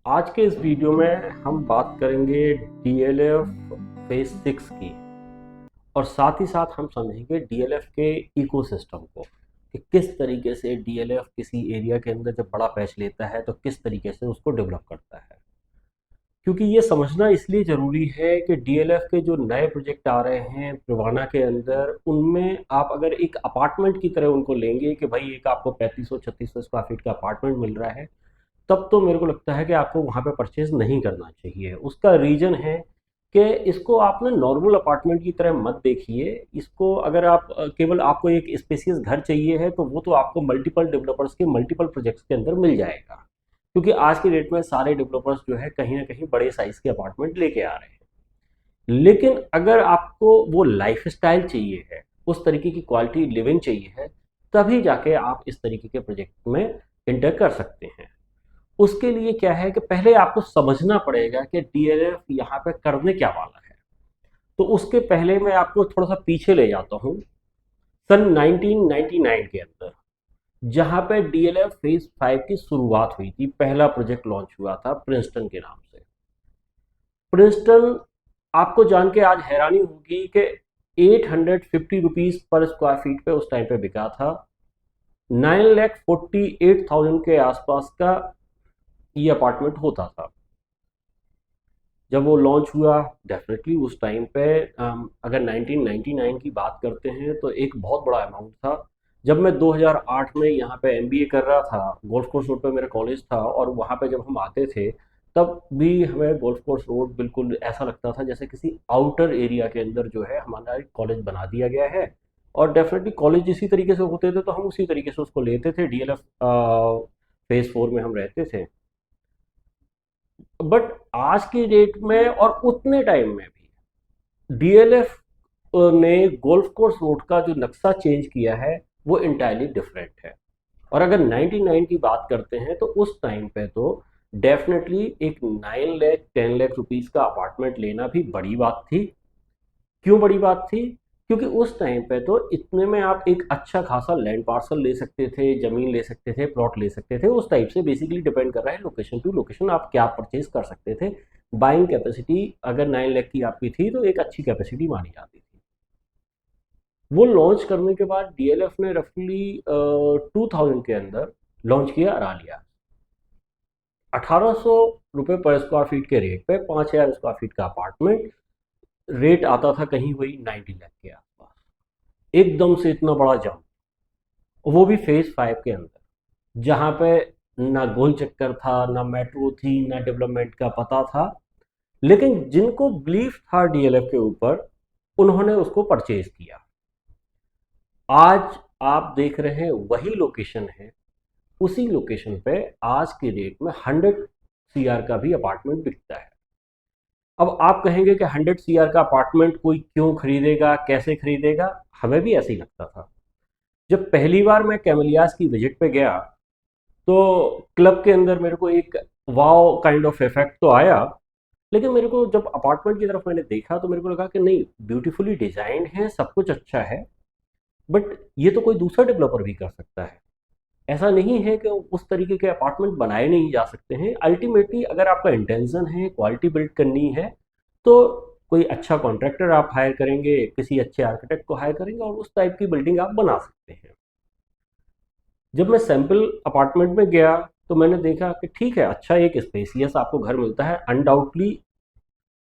आज के इस वीडियो में हम बात करेंगे डीएलएफ फेज 6 की और साथ ही साथ हम समझेंगे डीएलएफ के इकोसिस्टम को कि किस तरीके से डीएलएफ किसी एरिया के अंदर जब बड़ा पैच लेता है तो किस तरीके से उसको डेवलप करता है। क्योंकि ये समझना इसलिए ज़रूरी है कि डीएलएफ के जो नए प्रोजेक्ट आ रहे हैं प्रोवाना के अंदर, उनमें आप अगर एक अपार्टमेंट की तरह उनको लेंगे कि भाई एक आपको 3500-3600 स्क्वायर फीट का अपार्टमेंट मिल रहा है, तब तो मेरे को लगता है कि आपको वहाँ पे परचेज़ नहीं करना चाहिए। उसका रीज़न है कि इसको आप ना नॉर्मल अपार्टमेंट की तरह मत देखिए। इसको अगर आप केवल आपको एक स्पेशियस घर चाहिए है तो वो तो आपको मल्टीपल डेवलपर्स के मल्टीपल प्रोजेक्ट्स के अंदर मिल जाएगा। क्योंकि आज की डेट में सारे डेवलपर्स जो है कहीं ना कहीं बड़े साइज़ के अपार्टमेंट लेके आ रहे हैं। लेकिन अगर आपको वो लाइफस्टाइल चाहिए है, उस तरीके की क्वालिटी लिविंग चाहिए है, तभी जाके आप इस तरीके के प्रोजेक्ट में इंटर कर सकते हैं। उसके लिए क्या है कि पहले आपको समझना पड़ेगा कि डीएलएफ यहाँ पे करने क्या वाला है। तो उसके पहले मैं आपको थोड़ा सा पीछे ले जाता हूँ सन 1999 के अंदर, जहाँ पे डीएलएफ फेज 5 की शुरुआत हुई थी। पहला प्रोजेक्ट लॉन्च हुआ था प्रिंसटन के नाम से। प्रिंसटन, आपको जान के आज हैरानी होगी कि 850 रुपीज़ पर स्क्वायर फीट पे उस टाइम पे बिका था। 9,48,000 के आसपास का ये अपार्टमेंट होता था जब वो लॉन्च हुआ। डेफिनेटली उस टाइम पे अगर 1999 की बात करते हैं तो एक बहुत बड़ा अमाउंट था। जब मैं 2008 में यहाँ पे एमबीए कर रहा था, गोल्फ कोर्स रोड पे मेरा कॉलेज था, और वहाँ पे जब हम आते थे तब भी हमें गोल्फ कोर्स रोड बिल्कुल ऐसा लगता था जैसे किसी आउटर एरिया के अंदर जो है हमारा एक कॉलेज बना दिया गया है। और डेफिनेटली कॉलेज इसी तरीके से होते थे तो हम उसी तरीके से उसको लेते थे। डीएलएफ फेज 4 में हम रहते थे। बट आज की डेट में और उतने टाइम में भी डीएलएफ ने गोल्फ कोर्स रोड का जो नक्शा चेंज किया है वो इंटायरली डिफरेंट है। और अगर 99 की बात करते हैं तो उस टाइम पे तो डेफिनेटली एक 9 लाख 10 लाख रुपीस का अपार्टमेंट लेना भी बड़ी बात थी। क्यों बड़ी बात थी? क्योंकि उस टाइम पे तो इतने में आप एक अच्छा खासा लैंड पार्सल ले सकते थे, ज़मीन ले सकते थे, प्लॉट ले सकते थे। उस टाइप से बेसिकली डिपेंड कर रहा है लोकेशन टू लोकेशन आप क्या परचेज कर सकते थे। बाइंग कैपेसिटी अगर 9 लाख की आपकी थी तो एक अच्छी कैपेसिटी मानी जाती थी। वो लॉन्च करने के बाद डीएलएफ ने रफली 2000 के अंदर लॉन्च किया अरालिया। 1800 रुपये पर स्क्वायर फीट के रेट पे 5000 स्क्वायर फीट का अपार्टमेंट रेट आता था कहीं वही 90 लाख के आसपास। एकदम से इतना बड़ा जंप, वो भी फेज 5 के अंदर, जहाँ पे ना गोल चक्कर था, ना मेट्रो थी, ना डेवलपमेंट का पता था। लेकिन जिनको बिलीफ था डीएलएफ के ऊपर, उन्होंने उसको परचेज किया। आज आप देख रहे हैं वही लोकेशन है। उसी लोकेशन पे आज के डेट में 100 CR का भी अपार्टमेंट बिकता है। अब आप कहेंगे कि 100 CR का अपार्टमेंट कोई क्यों खरीदेगा, कैसे खरीदेगा? हमें भी ऐसे ही लगता था। जब पहली बार मैं कैमेलियास की विजिट पे गया तो क्लब के अंदर मेरे को एक वाव काइंड ऑफ इफेक्ट तो आया। लेकिन मेरे को जब अपार्टमेंट की तरफ मैंने देखा तो मेरे को लगा कि नहीं, ब्यूटीफुली डिजाइंड है, सब कुछ अच्छा है, बट ये तो कोई दूसरा डेवलपर भी कर सकता है। ऐसा नहीं है कि उस तरीके के अपार्टमेंट बनाए नहीं जा सकते हैं। अल्टीमेटली अगर आपका इंटेंशन है क्वालिटी बिल्ड करनी है तो कोई अच्छा कॉन्ट्रैक्टर आप हायर करेंगे, किसी अच्छे आर्किटेक्ट को हायर करेंगे और उस टाइप की बिल्डिंग आप बना सकते हैं। जब मैं सैंपल अपार्टमेंट में गया तो मैंने देखा कि ठीक है, अच्छा एक स्पेसियस आपको घर मिलता है। अनडाउटली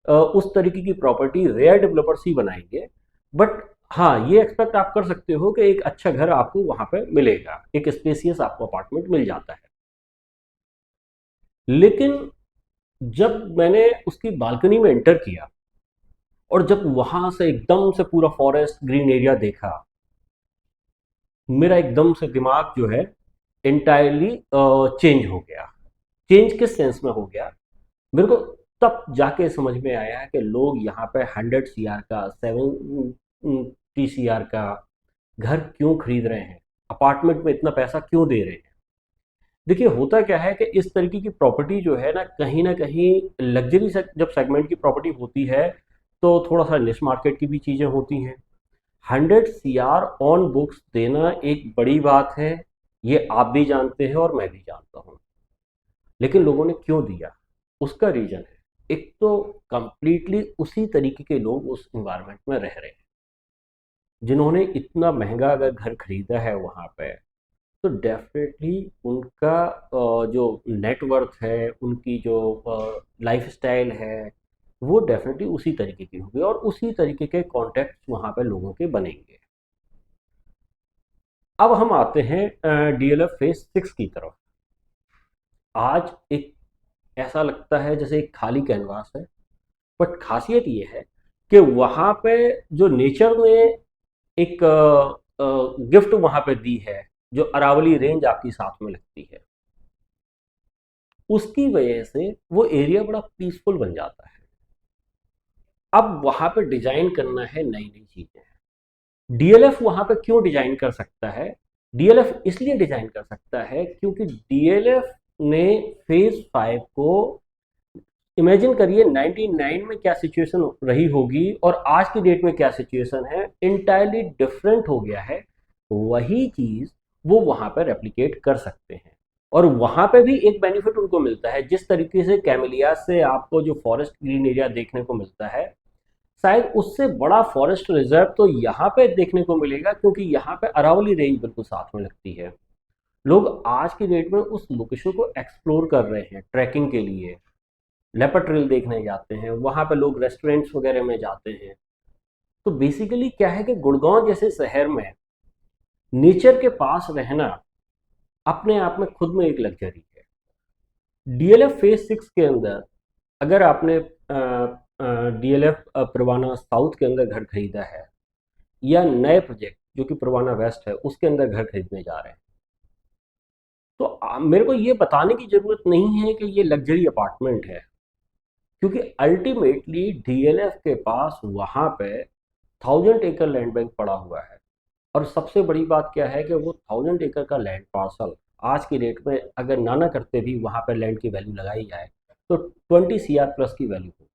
उस तरीके की प्रॉपर्टी रेयर डेवलपर्स ही बनाएंगे। बट हाँ, ये एक्सपेक्ट आप कर सकते हो कि एक अच्छा घर आपको वहां पे मिलेगा, एक स्पेसियस आपको अपार्टमेंट मिल जाता है। लेकिन जब मैंने उसकी बालकनी में एंटर किया और जब वहां से एकदम से पूरा फॉरेस्ट ग्रीन एरिया देखा, मेरा एकदम से दिमाग जो है इंटायरली चेंज हो गया। चेंज किस सेंस में हो गया? मेरे को तब जाके समझ में आया कि लोग यहाँ पे 100 CR का, 70 CR का घर क्यों खरीद रहे हैं, अपार्टमेंट में इतना पैसा क्यों दे रहे हैं। देखिए, होता क्या है कि इस तरीके की प्रॉपर्टी जो है ना कहीं लग्जरी जब सेगमेंट की प्रॉपर्टी होती है तो थोड़ा सा निश मार्केट की भी चीज़ें होती हैं। 100 CR ऑन बुक्स देना एक बड़ी बात है, ये आप भी जानते हैं और मैं भी जानता हूँ। लेकिन लोगों ने क्यों दिया? उसका रीजन है, एक तो कंप्लीटली उसी तरीके के लोग उस इन्वायरमेंट में रह रहे हैं जिन्होंने इतना महंगा अगर घर खरीदा है वहाँ पे, तो डेफिनेटली उनका जो नेटवर्थ है, उनकी जो लाइफस्टाइल है, वो डेफिनेटली उसी तरीके की होगी और उसी तरीके के कॉन्टेक्ट वहाँ पे लोगों के बनेंगे। अब हम आते हैं डीएलएफ फेज 6 की तरफ। आज एक ऐसा लगता है जैसे एक खाली कैनवास है, बट खासियत ये है कि वहाँ पे जो नेचर ने एक गिफ्ट वहाँ पे दी है, जो अरावली रेंज आपकी साथ में लगती है, उसकी वजह से वो एरिया बड़ा पीसफुल बन जाता है। अब वहाँ पे डिजाइन करना है नई नई चीजें। डीएलएफ वहाँ पे क्यों डिजाइन कर सकता है? डीएलएफ इसलिए डिजाइन कर सकता है क्योंकि डीएलएफ ने फेज 5 को, इमेजिन करिए 99 में क्या सिचुएशन रही होगी और आज की डेट में क्या सिचुएशन है, इंटायरली डिफरेंट हो गया है। वही चीज वो वहां पर रेप्लिकेट कर सकते हैं और वहां पे भी एक बेनिफिट उनको मिलता है। जिस तरीके से कैमेलिया से आपको जो फॉरेस्ट ग्रीन एरिया देखने को मिलता है, शायद उससे बड़ा फॉरेस्ट रिजर्व तो यहाँ पे देखने को मिलेगा, क्योंकि यहाँ पे अरावली रेंज बिल्कुल साथ में लगती है। लोग आज की डेट में उस लोकेशन को एक्सप्लोर कर रहे हैं ट्रैकिंग के लिए, लेपर्ड ट्रेल देखने जाते हैं, वहां पे लोग रेस्टोरेंट्स वगैरह में जाते हैं। तो बेसिकली क्या है कि गुड़गांव जैसे शहर में नेचर के पास रहना अपने आप में खुद में एक लग्जरी है। डीएलएफ फेज 6 के अंदर अगर आपने डीएलएफ परवाना साउथ के अंदर घर खरीदा है, या नए प्रोजेक्ट जो कि परवाना वेस्ट है उसके अंदर घर खरीदने जा रहे हैं, तो मेरे को ये बताने की जरूरत नहीं है कि ये लग्जरी अपार्टमेंट है, क्योंकि अल्टीमेटली डीएलएफ के पास वहां पे 1000 एकड़ लैंड बैंक पड़ा हुआ है। और सबसे बड़ी बात क्या है कि वो 1000 एकड़ का लैंड पार्सल आज की डेट में अगर ना करते भी वहां पर लैंड की वैल्यू लगाई जाए तो 20 CR प्लस की वैल्यू होगी।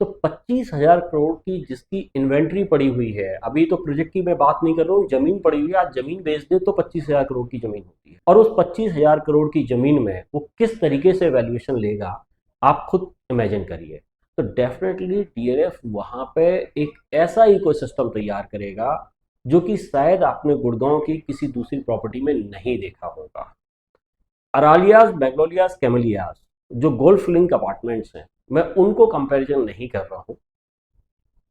तो 25,000 करोड़ की जिसकी इन्वेंट्री पड़ी हुई है, अभी तो प्रोजेक्ट की मैं बात नहीं कर रहा हूँ, जमीन पड़ी हुई है, आज जमीन बेच दे तो 25,000 करोड़ की जमीन होती है। और उस 25,000 करोड़ की जमीन में वो किस तरीके से वैल्यूएशन लेगा, आप खुद इमेजिन करिए। तो डेफिनेटली डीएलएफ वहां पे एक ऐसा इकोसिस्टम तैयार करेगा जो कि शायद आपने गुड़गांव की किसी दूसरी प्रॉपर्टी में नहीं देखा होगा। अरालियाज, मैग्नोलियाज, कैमेलियाज जो गोल्फ लिंक अपार्टमेंट्स हैं, मैं उनको कंपैरिजन नहीं कर रहा हूं।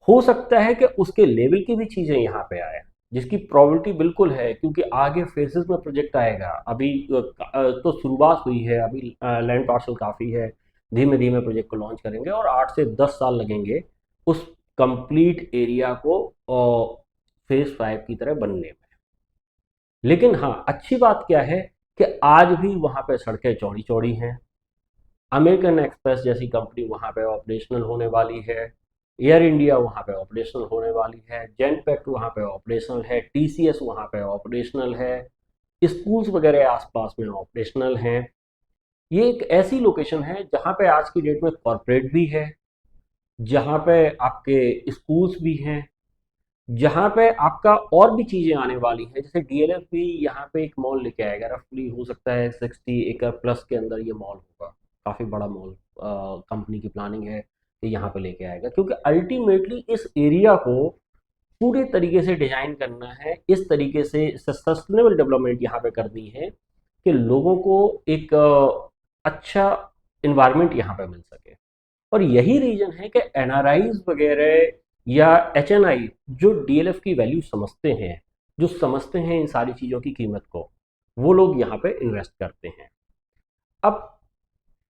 हो सकता है कि उसके लेवल की भी चीजें यहाँ पे आए, जिसकी प्रोबेबिलिटी बिल्कुल है, क्योंकि आगे फेजेस में प्रोजेक्ट आएगा। अभी तो शुरुआत हुई है, अभी लैंड पार्सल काफ़ी है, धीमे धीमे प्रोजेक्ट को लॉन्च करेंगे और 8 से 10 साल लगेंगे उस कंप्लीट एरिया को फेज 5 की तरह बनने में। लेकिन हाँ, अच्छी बात क्या है कि आज भी वहाँ पे सड़कें चौड़ी चौड़ी हैं। अमेरिकन एक्सप्रेस जैसी कंपनी वहाँ पे ऑपरेशनल होने वाली है, एयर इंडिया वहाँ पे ऑपरेशनल होने वाली है, जेनपैक्ट वहाँ पे ऑपरेशनल है, टीसीएस वहाँ पे ऑपरेशनल है, स्कूल्स वगैरह आसपास में ऑपरेशनल हैं। ये एक ऐसी लोकेशन है जहाँ पे आज की डेट में कॉरपोरेट भी है, जहाँ पे आपके स्कूल्स भी हैं, जहाँ पे आपका और भी चीज़ें आने वाली हैं। जैसे डीएलएफ भी यहाँ पे एक मॉल लेके आएगा, रफली हो सकता है 60 एकड़ प्लस के अंदर ये मॉल होगा, काफ़ी बड़ा मॉल। कंपनी की प्लानिंग है कि यहाँ पे लेके आएगा, क्योंकि अल्टीमेटली इस एरिया को पूरे तरीके से डिजाइन करना है, इस तरीके से सस्टेनेबल डेवलपमेंट यहाँ पे करनी है कि लोगों को एक अच्छा इन्वायरमेंट यहाँ पे मिल सके। और यही रीजन है कि एनआरआईज वगैरह या एचएनआई जो डीएलएफ की वैल्यू समझते हैं, जो समझते हैं इन सारी चीज़ों की कीमत को, वो लोग यहाँ पे इन्वेस्ट करते हैं। अब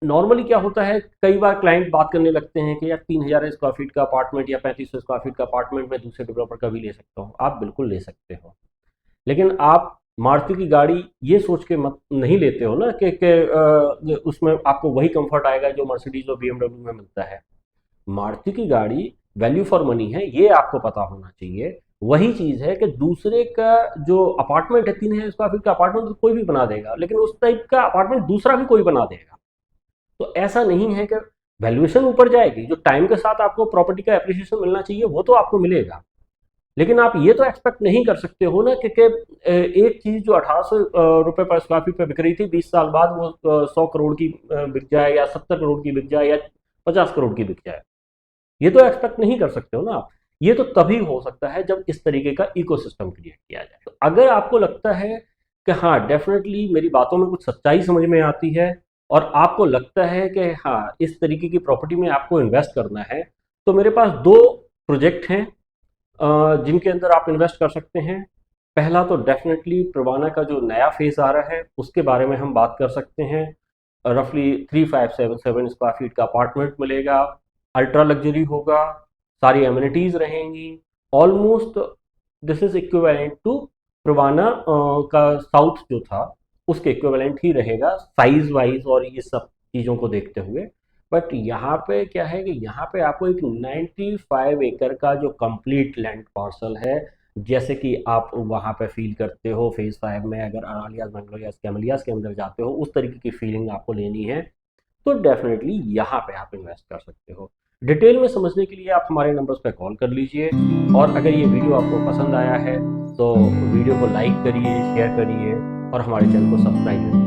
नॉर्मली क्या होता है, कई बार क्लाइंट बात करने लगते हैं कि यार 3,000 स्क्वायर फीट का अपार्टमेंट या 3500 स्क्वायर फीट का अपार्टमेंट मैं दूसरे डेवलपर का भी ले सकता हूँ। आप बिल्कुल ले सकते हो, लेकिन आप मारुति की गाड़ी ये सोच के मत नहीं लेते हो ना कि उसमें आपको वही कंफर्ट आएगा जो मर्सिडीज और बीएमडब्ल्यू में मिलता है। मारुति की गाड़ी वैल्यू फॉर मनी है, ये आपको पता होना चाहिए। वही चीज़ है कि दूसरे का जो अपार्टमेंट है, 3,000 स्क्वायर फीट का अपार्टमेंट तो कोई भी बना देगा, लेकिन उस टाइप का अपार्टमेंट दूसरा भी कोई बना देगा। तो ऐसा नहीं है कि वैल्यूएशन ऊपर जाएगी, जो टाइम के साथ आपको प्रॉपर्टी का एप्रिसिएशन मिलना चाहिए वो तो आपको मिलेगा, लेकिन आप ये तो एक्सपेक्ट नहीं कर सकते हो ना कि एक चीज जो 1800 रुपए पर स्क्वायर फीट पे बिक रही थी 20 साल बाद वो 100 करोड़ की बिक जाए या 70 करोड़ की बिक जाए या 50 करोड़ की बिक जाए। ये तो एक्सपेक्ट नहीं कर सकते हो ना आप। ये तो तभी हो सकता है जब इस तरीके का इकोसिस्टम क्रिएट किया जाए। तो अगर आपको लगता है कि हाँ डेफिनेटली मेरी बातों में कुछ सच्चाई समझ में आती है और आपको लगता है कि हाँ इस तरीके की प्रॉपर्टी में आपको इन्वेस्ट करना है, तो मेरे पास दो प्रोजेक्ट हैं जिनके अंदर आप इन्वेस्ट कर सकते हैं। पहला तो डेफिनेटली प्रवाना का जो नया फेज आ रहा है उसके बारे में हम बात कर सकते हैं। रफली 3577 स्क्वायर फीट का अपार्टमेंट मिलेगा, अल्ट्रा लग्जरी होगा, सारी एमिनिटीज रहेंगी, almost this is equivalent to प्रवाना का साउथ जो था उसके इक्विवेलेंट ही रहेगा साइज वाइज और ये सब चीज़ों को देखते हुए। बट यहाँ पे क्या है कि यहाँ पे आपको एक 95 एकड़ का जो कंप्लीट लैंड पार्सल है, जैसे कि आप वहाँ पे फील करते हो फेज 5 में अगर अरालियास बंगलोरियास कैमलियास के अंदर जाते हो उस तरीके की फीलिंग आपको लेनी है, तो डेफिनेटली यहाँ पे आप इन्वेस्ट कर सकते हो। डिटेल में समझने के लिए आप हमारे नंबर्स पे कॉल कर लीजिए। और अगर ये वीडियो आपको पसंद आया है तो वीडियो को लाइक करिए, शेयर करिए और हमारे चैनल को सब्सक्राइब करिए।